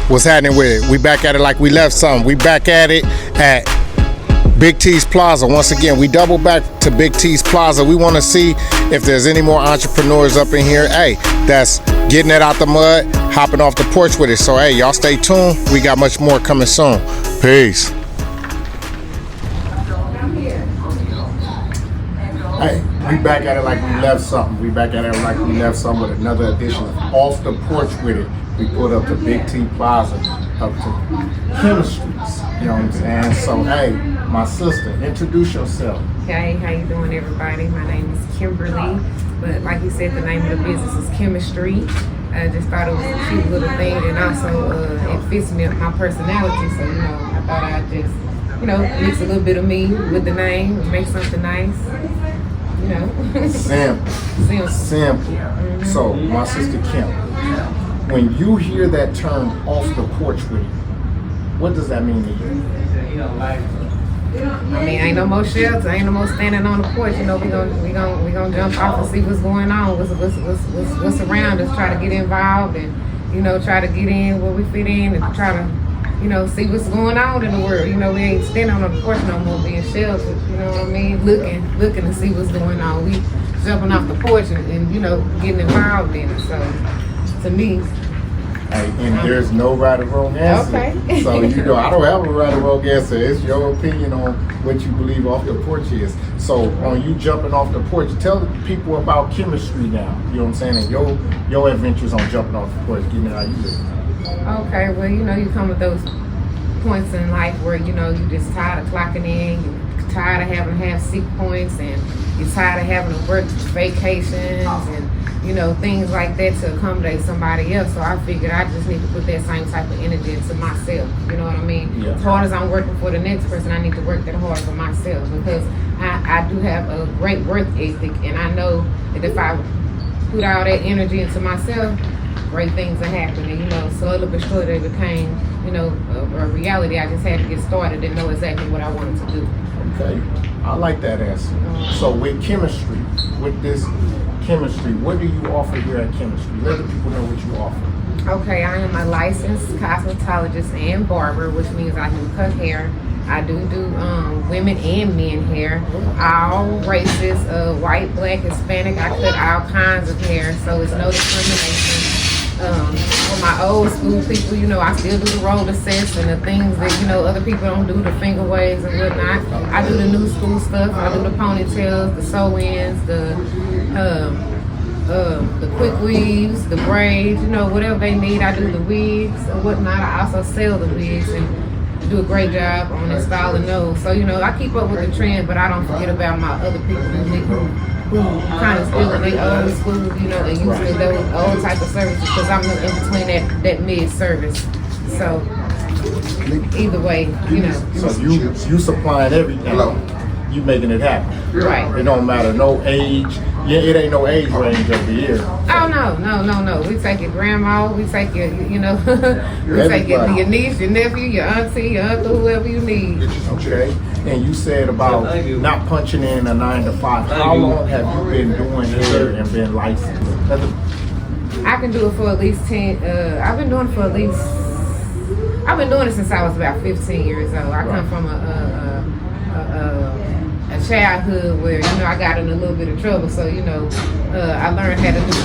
What's happening with it? We back at it like we left something. We back at it at Big T's Plaza. Once again, we double back to Big T's Plaza. We want to see if there's any more entrepreneurs up in here. Hey, that's getting it out the mud, hopping off the porch with it. So, hey, y'all stay tuned. We got much more coming soon. Peace. Hey, we back at it like we left something. We back at it like we left something with another edition of Off the Porch With It. We pulled up to Big T Plaza, up to Kimistry. You know what I'm saying? So, hey, my sister, introduce yourself. Hey, how you doing, everybody? My name is Kimberly, but like you said, the name of the business is Kimistry. I just thought it was a cute little thing, and also it fits me, my personality. So, I thought I'd just, mix a little bit of me with the name and make something nice. Simple. Mm-hmm. So, my sister Kim, when you hear that term off the porch with it, what does that mean to you? I mean, ain't no more shelter, ain't no more standing on the porch. We gonna jump off and see what's going on, what's around us. Try to get involved and try to get in where we fit in and try to see what's going on in the world. We ain't standing on the porch no more, being sheltered. You know what I mean? Looking to see what's going on. We jumping off the porch and getting involved in it. So to me. Hey, and there's no right or wrong answer. Okay. So I don't have a right or wrong answer. It's your opinion on what you believe off the porch is. So on you jumping off the porch, tell the people about Kimistry now. You know what I'm saying? And your adventures on jumping off the porch, getting it how you live. Okay, well, you come with those points in life where, you just tired of clocking in, you're tired of having to have sick points, and you're tired of having to work vacations and things like that to accommodate somebody else. So I figured I just need to put that same type of energy into myself. You know what I mean? Yeah. As hard as I'm working for the next person, I need to work that hard for myself, because I do have a great work ethic, and I know that if I put all that energy into myself, great things are happening. Slowly but surely they became, a reality. I just had to get started and know exactly what I wanted to do. Okay, I like that answer. So with Kimistry, with this Kimistry, what do you offer here at Kimistry? Let the people know what you offer. Okay, I am a licensed cosmetologist and barber, which means I can cut hair. I do women and men hair, all races, white, black, Hispanic. I cut all kinds of hair, so it's no discrimination. For my old school people, I still do the roller sets and the things that, other people don't do, the finger waves and whatnot. I do the new school stuff. I do the ponytails, the sew-ins, the quick weaves, the braids, whatever they need. I do the wigs and whatnot. I also sell the wigs and do a great job on installing those. So, I keep up with the trend, but I don't forget about my other people who kind of still in their old school, and using those old type of services, because I'm in between that mid service. So either way, So you supplying everything. You making it happen. Right. It don't matter, no age. Yeah, it ain't no age range over here. Oh no. We take your grandma, we take your, we take your niece, your nephew, your auntie, your uncle, whoever you need. Okay. And you said about not punching in a 9 to 5. How long have you been doing hair and been licensed? I can do it for at least 10. I've been doing it since I was about 15 years old. I come from a childhood where I got in a little bit of trouble, so I learned how to do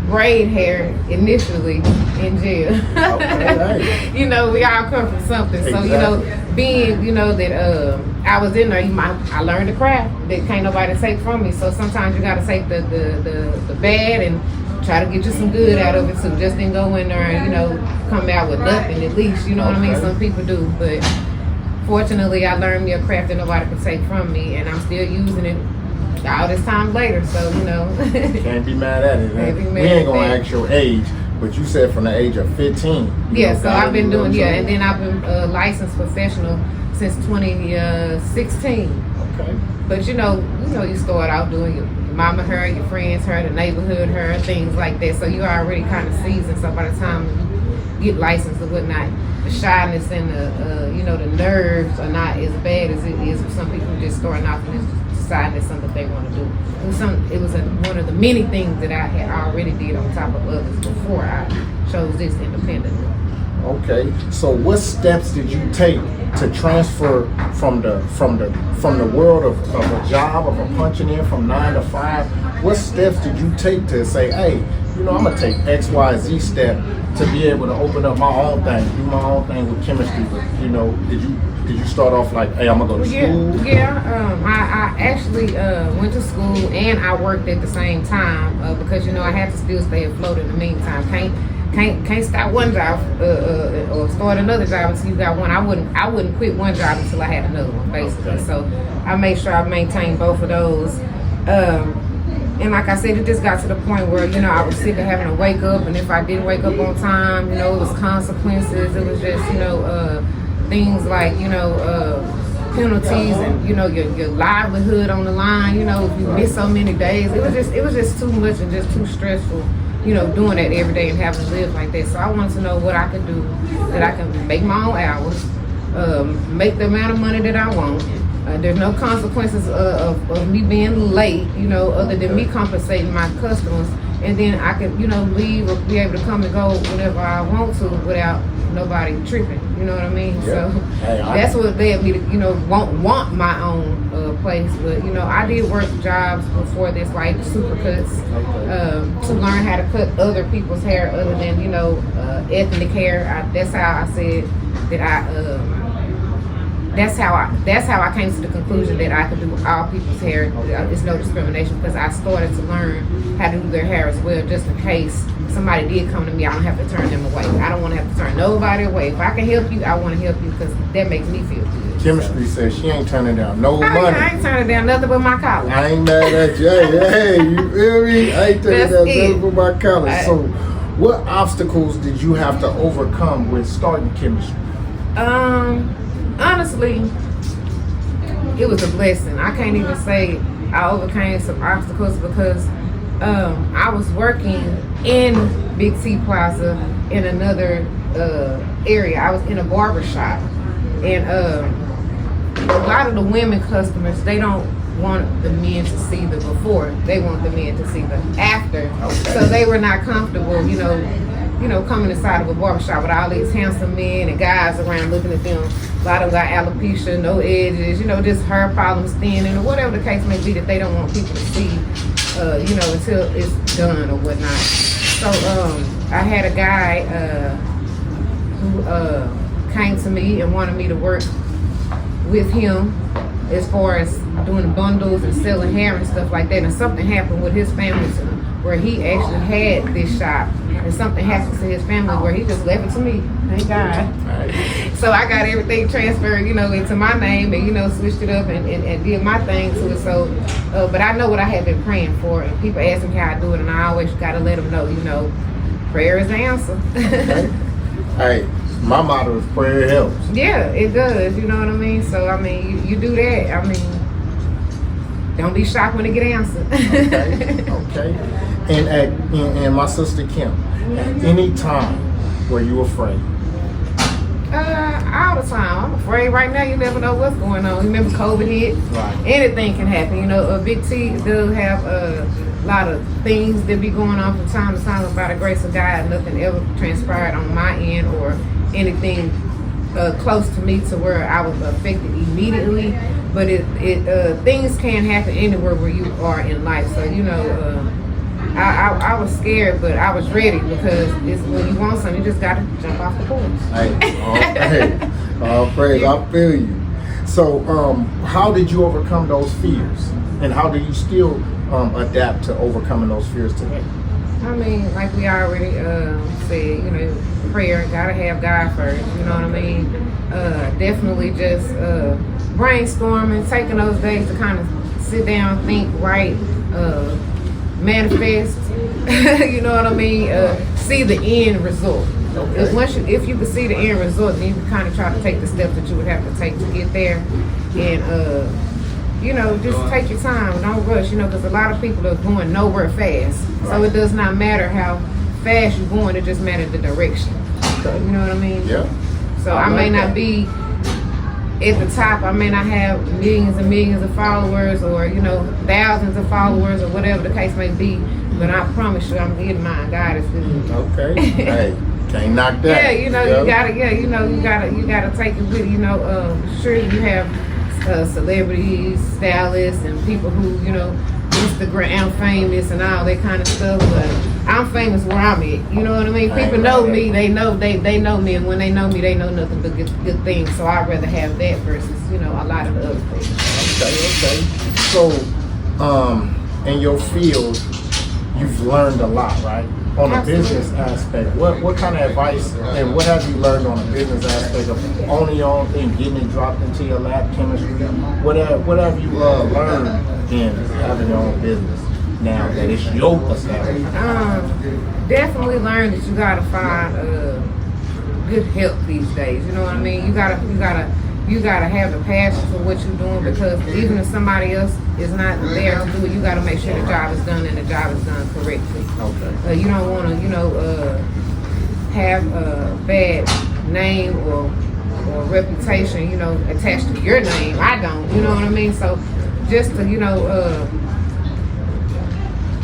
braid hair initially in jail. Okay. We all come from something. Exactly. So being that I was in there, I learned the craft that can't nobody take from me. So sometimes you got to take the bad and try to get you some good out of it. So just didn't go in there and come out with nothing. At least what I mean. Some people do, but fortunately, I learned me a craft that nobody could take from me, and I'm still using it all this time later. So Can't be mad at it. We ain't gonna ask your age, but you said from the age of 15. Yeah, so I've been doing and then I've been licensed professional since 2016. Okay. But you start out doing your mama hair, your friends hair, the neighborhood hair, things like that. So you're already kind of seasoned. So by the time you get licensed or whatnot, the shyness and the nerves are not as bad as it is for some people who just starting off and just deciding that's something they want to do. It was one of the many things that I had already did on top of others before I chose this independently. Okay. So what steps did you take to transfer from the world of a job of a punching in from 9 to 5? What steps did you take to say, hey, I'm gonna take X, Y, Z step to be able to open up my own thing, do my own thing with Kimistry? But did you start off like, hey, I'm gonna go to school? I actually went to school and I worked at the same time because I had to still stay afloat in the meantime. Can't start one job or start another job until you got one. I wouldn't quit one job until I had another one, basically. Okay. So I made sure I maintained both of those. And like I said, it just got to the point where, I was sick of having to wake up, and if I didn't wake up on time, it was consequences. It was just, things like, penalties and, your livelihood on the line, if you miss so many days. It was just too much and just too stressful, doing that every day and having to live like that. So I wanted to know what I could do, that I can make my own hours, make the amount of money that I want. There's no consequences of me being late, other than me compensating my customers. And then I could, leave or be able to come and go whenever I want to without nobody tripping. You know what I mean? Yeah. So that's what led me to, want my own place. But, I did work jobs before this, like supercuts, to learn how to cut other people's hair other than, ethnic hair. That's how I said that that's how I came to the conclusion that I could do all people's hair. It's no discrimination, because I started to learn how to do their hair as well, just in case somebody did come to me. I don't have to turn them away. I don't want to have to turn nobody away. If I can help you, I want to help you, because that makes me feel good. Kimistry says she ain't turning down no money. I ain't turning down nothing but my college. I ain't mad at you. Hey, you feel me? I ain't turning down nothing but my college. So what obstacles did you have to overcome with starting Kimistry? Honestly, it was a blessing. I can't even say I overcame some obstacles, because I was working in Big T Plaza in another area. I was in a barber shop, and a lot of the women customers, they don't want the men to see the before. They want the men to see the after. Okay. So they were not comfortable, coming inside of a barbershop with all these handsome men and guys around looking at them. A lot of them got alopecia, no edges, just hair problems, thinning, or whatever the case may be, that they don't want people to see, until it's done or whatnot. So I had a guy who came to me and wanted me to work with him as far as doing bundles and selling hair and stuff like that. And something happened with his family where he actually had this shop, and something happened to his family where he just left it to me. Thank God. Right. So I got everything transferred, into my name, and switched it up and did my thing to it. So, but I know what I had been praying for, and people ask me how I do it, and I always got to let them know, prayer is the answer. Hey, my motto is prayer helps. Yeah, it does. You know what I mean? So you do that. Don't be shocked when it get answered. Okay. And my sister Kim, at any time were you afraid? All the time. I'm afraid right now. You never know what's going on. Remember COVID hit? Right. Anything can happen. Big T does have a lot of things that be going on from time to time. By the grace of God, nothing ever transpired on my end or anything close to me to where I was affected immediately. But things can happen anywhere where you are in life. So I was scared, but I was ready, because it's when you want something, you just gotta jump off the porch. All praise, I feel you. So how did you overcome those fears, and how do you still adapt to overcoming those fears today? Like we already said, prayer, gotta have God first, you know what I mean? Definitely just brainstorming, taking those days to kind of sit down, think, write, manifest, you know what I mean? See the end result. Okay. If you can see the end result, then you can kind of try to take the steps that you would have to take to get there. And just take your time, don't rush, because a lot of people are going nowhere fast. Right. So it does not matter how fast you're going, it just matters the direction. Okay. You know what I mean? Yeah. So I may not be at the top, I may not have millions and millions of followers, or thousands of followers, or whatever the case may be, but I promise you I'm getting mine. God is good. Okay. Hey, Can't knock that. Yeah, you know, you gotta, you gotta take it with, sure you have celebrities, stylists, and people who, Instagram famous and all that kind of stuff, but I'm famous where I'm at. You know what I mean? People know me. They know me, and when they know me, they know nothing but good things. So I'd rather have that versus a lot of the other things. Okay. So, in your field, you've learned a lot, right? On the business aspect, what kind of advice and what have you learned on the business aspect of owning your own thing, getting it dropped into your lap, chemistry? What have you learned in having your own business now that it's your establishment? Definitely learned that you gotta find good help these days. You know what I mean? You gotta have the passion for what you're doing, because even if somebody else is not there to do it, you got to make sure the job is done and the job is done correctly. Okay. You don't want to, have a bad name or reputation, attached to your name. I don't, you know what I mean? So just to,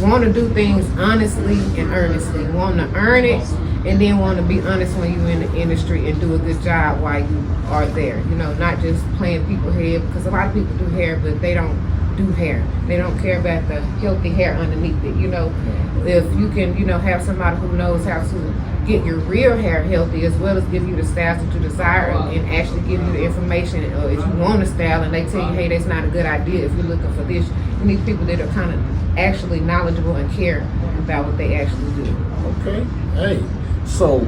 want to do things honestly and earnestly, want to earn it, and then want to be honest when you're in the industry and do a good job while you are there. Not just playing people's hair, because a lot of people do hair, but they don't do hair. They don't care about the healthy hair underneath it. If you can, have somebody who knows how to get your real hair healthy, as well as give you the styles that you desire, and actually give you the information. Or if you want a style and they tell you, hey, that's not a good idea, if you're looking for this, you need people that are kind of actually knowledgeable and care about what they actually do. Okay. Hey. So,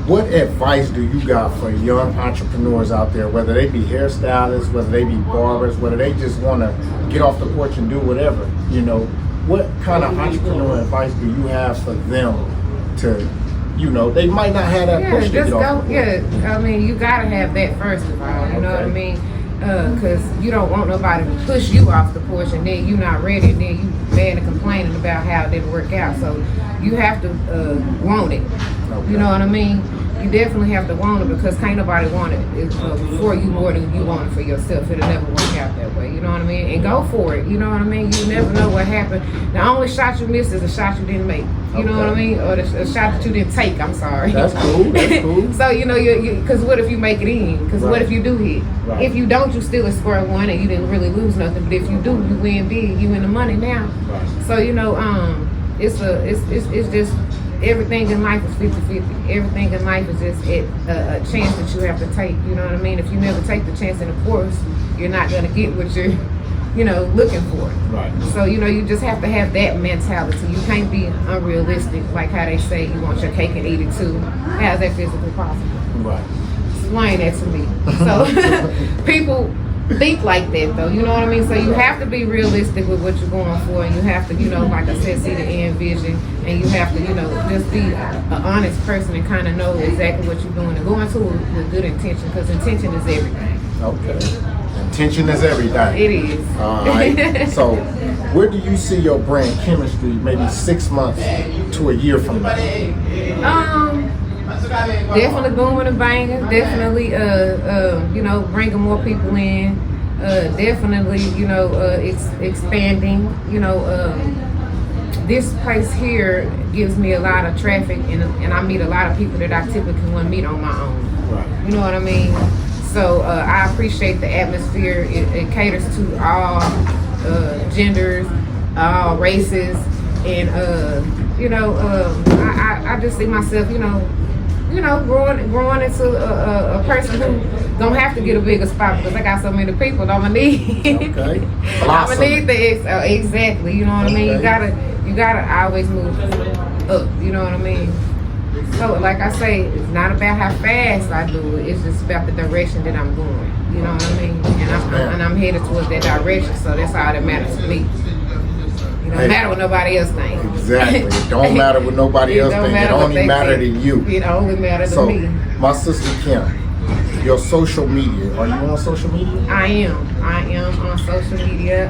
what advice do you got for young entrepreneurs out there, whether they be hairstylists, whether they be barbers, whether they just want to get off the porch and do whatever? What kind of entrepreneur advice do you have for them to, they might not have that push to get off the porch? Yeah, I mean, you got to have that first of all, you know what I mean? Because you don't want nobody to push you off the porch and then you're not ready, and then you mad and complaining about how it didn't work out. So you have to want it. Okay. You know what I mean? You definitely have to want it, because can't nobody want it for you more than you want it for yourself. It'll never work out that way. You know what I mean? And go for it. You know what I mean? You never know what happened. The only shot you missed is a shot you didn't make. You know what I mean? Or the shot that you didn't take. I'm sorry. That's cool. So, because what if you make it in? Because what if you do hit? Right. If you don't, you still at square one and you didn't really lose nothing. But if you do, you win big. You in the money now. Right. So, it's just everything in life is 50-50. Everything in life is just a chance that you have to take. You know what I mean? If you never take the chance, then of course you're not going to get what you're looking for. Right. So, you just have to have that mentality. You can't be unrealistic, like how they say you want your cake and eat it too. How's that physically possible? Right. Explain that to me. So, people think like that though, you know what I mean? So you have to be realistic with what you're going for, and you have to, like I said, see the end vision, and you have to, just be an honest person and kind of know exactly what you're doing, and go into it with good intention, because intention is everything. Okay. Intention is everything. It is. All right. So, where do you see your brand Kimistry maybe 6 months to a year from now? Definitely booming and banging. Definitely, bringing more people in. Definitely, expanding. This place here gives me a lot of traffic, and I meet a lot of people that I typically wouldn't meet on my own. Right. You know what I mean? So I appreciate the atmosphere. It caters to all genders, all races, and I just see myself, growing into a person who don't have to get a bigger spot, because I got so many people. I'm gonna need. Okay. I'm gonna need exactly. You know what I mean? You gotta always move up. You know what I mean? So, like I say, it's not about how fast I do it. It's just about the direction that I'm going. You know what I mean? And I'm headed towards that direction. So that's all that matters to me. It don't matter what nobody else thinks. Exactly. It don't matter what nobody else thinks. It only matters to you. It only matters to me. My sister Kim, your social media. Are you on social media? I am on social media.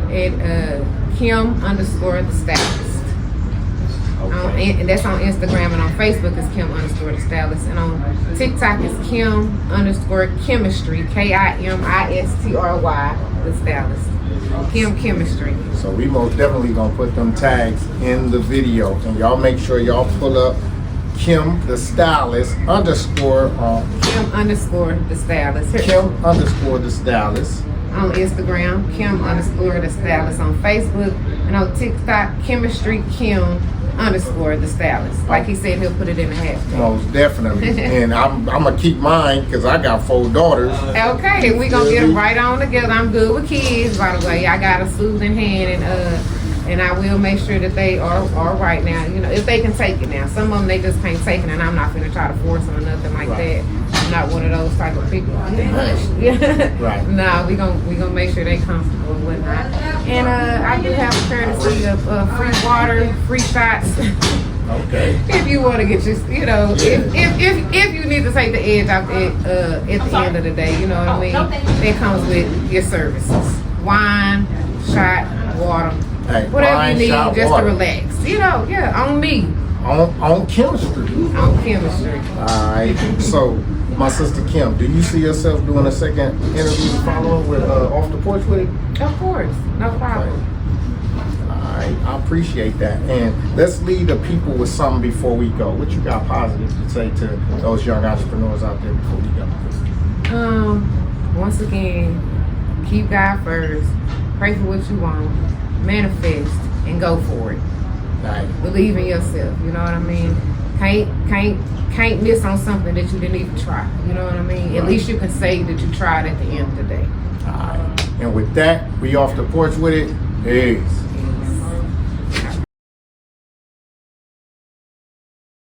At Kim_the_stylist. Okay. And that's on Instagram, and on Facebook is Kim_the_stylist, and on TikTok is Kim_Kimistry, KIMISTRY, the stylist. Kim Kimistry. So we most definitely gonna put them tags in the video, and y'all make sure y'all pull up Kim the Stylist underscore Kim underscore the stylist. Kim underscore the Stylist. On Instagram, Kim underscore the stylist. On Facebook and on TikTok, Kimistry Kim underscore the stylist. Like he said, he'll put it in the hashtag. Most definitely. And I'm gonna keep mine because I got 4 daughters. Okay, we gonna get them right on together. I'm good with kids, by the way. I got a soothing hand, and I will make sure that they are right now. You know, if they can take it now. Some of them they just can't take it, and I'm not gonna try to force them or nothing like that. I'm not one of those type of people. Hush. Right. Nah, we gonna make sure they comfortable and whatnot. And I do have a courtesy of free water, free shots. Okay. If you want to get your, you know, if you need to take the edge off it at the end of the day, you know what I mean? It comes with your services: wine, shot, water, Hey, whatever wine, you need, shot, just water. to relax. You know, yeah, on me, On Kimistry. on Kimistry. Alright. So my sister Kim, do you see yourself doing a second interview follow with Off the Porch Wit It? Of course, no problem. Alright, I appreciate that. And let's leave the people with something before we go. What you got positive to say to those young entrepreneurs out there before we go? Once again, keep God first. Pray for what you want, manifest, and go for it. Alright. Believe in yourself. You know what I mean? Can't miss on something that you didn't even try. You know what I mean? At least you can say that you tried at the end of the day. Alright. And with that, we off the porch with it. Peace.